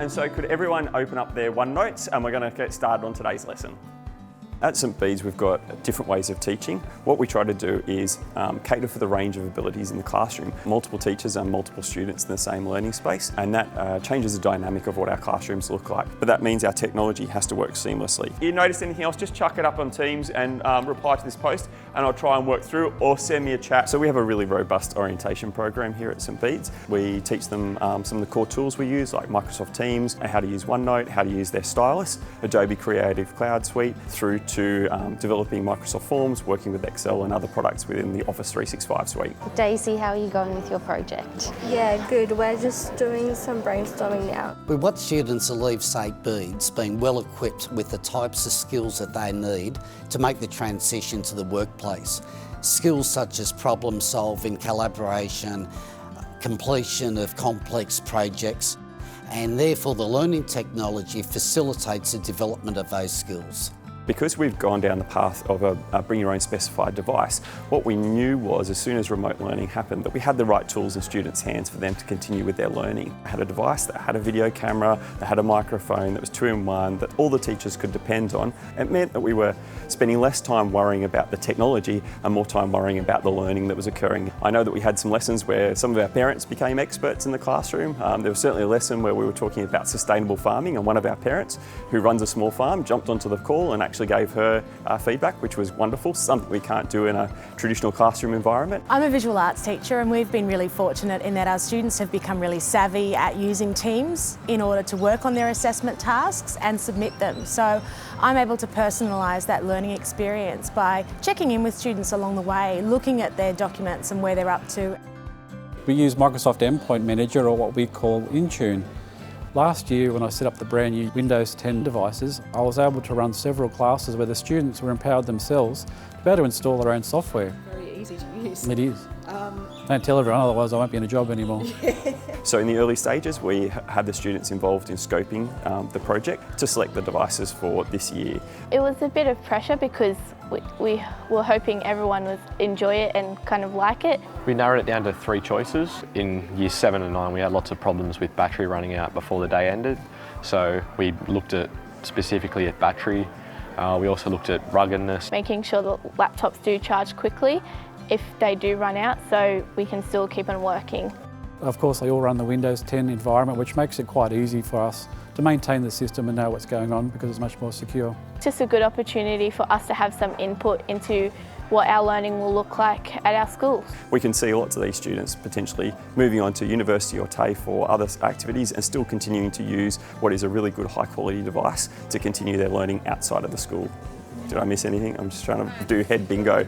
And so could everyone open up their OneNotes, and we're going to get started on today's lesson. At St Bede's we've got different ways of teaching. What we try to do is cater for the range of abilities in the classroom. Multiple teachers and multiple students in the same learning space, and that changes the dynamic of what our classrooms look like. But that means our technology has to work seamlessly. If you notice anything else, just chuck it up on Teams and reply to this post, and I'll try and work through it, or send me a chat. So we have a really robust orientation program here at St Bede's. We teach them some of the core tools we use, like Microsoft Teams, how to use OneNote, how to use their stylus, Adobe Creative Cloud Suite, through to developing Microsoft Forms, working with Excel and other products within the Office 365 suite. Daisy, how are you going with your project? Yeah, good. We're just doing some brainstorming now. We want students to leave St Bede's being well equipped with the types of skills that they need to make the transition to the workplace. Skills such as problem solving, collaboration, completion of complex projects, and therefore the learning technology facilitates the development of those skills. Because we've gone down the path of a bring your own specified device, what we knew was as soon as remote learning happened that we had the right tools in students' hands for them to continue with their learning. I had a device that had a video camera, that had a microphone, that was 2-in-1, that all the teachers could depend on. It meant that we were spending less time worrying about the technology and more time worrying about the learning that was occurring. I know that we had some lessons where some of our parents became experts in the classroom. There was certainly a lesson where we were talking about sustainable farming, and one of our parents, who runs a small farm, jumped onto the call and actually gave her feedback, which was wonderful, something we can't do in a traditional classroom environment. I'm a visual arts teacher, and we've been really fortunate in that our students have become really savvy at using Teams in order to work on their assessment tasks and submit them. So I'm able to personalise that learning experience by checking in with students along the way, looking at their documents and where they're up to. We use Microsoft Endpoint Manager, or what we call Intune. Last year, when I set up the brand new Windows 10 devices, I was able to run several classes where the students were empowered themselves to be able to install their own software. Very easy to use. It is. Don't tell everyone, otherwise I won't be in a job anymore. So in the early stages, we had the students involved in scoping the project to select the devices for this year. It was a bit of pressure because we were hoping everyone would enjoy it and kind of like it. We narrowed it down to 3 choices. In year 7 and 9, we had lots of problems with battery running out before the day ended. So we looked at specifically at battery. We also looked at ruggedness. Making sure that laptops do charge quickly if they do run out, so we can still keep on working. Of course, they all run the Windows 10 environment, which makes it quite easy for us to maintain the system and know what's going on because it's much more secure. It's just a good opportunity for us to have some input into what our learning will look like at our schools. We can see lots of these students potentially moving on to university or TAFE or other activities and still continuing to use what is a really good high quality device to continue their learning outside of the school. Did I miss anything? I'm just trying to do head bingo.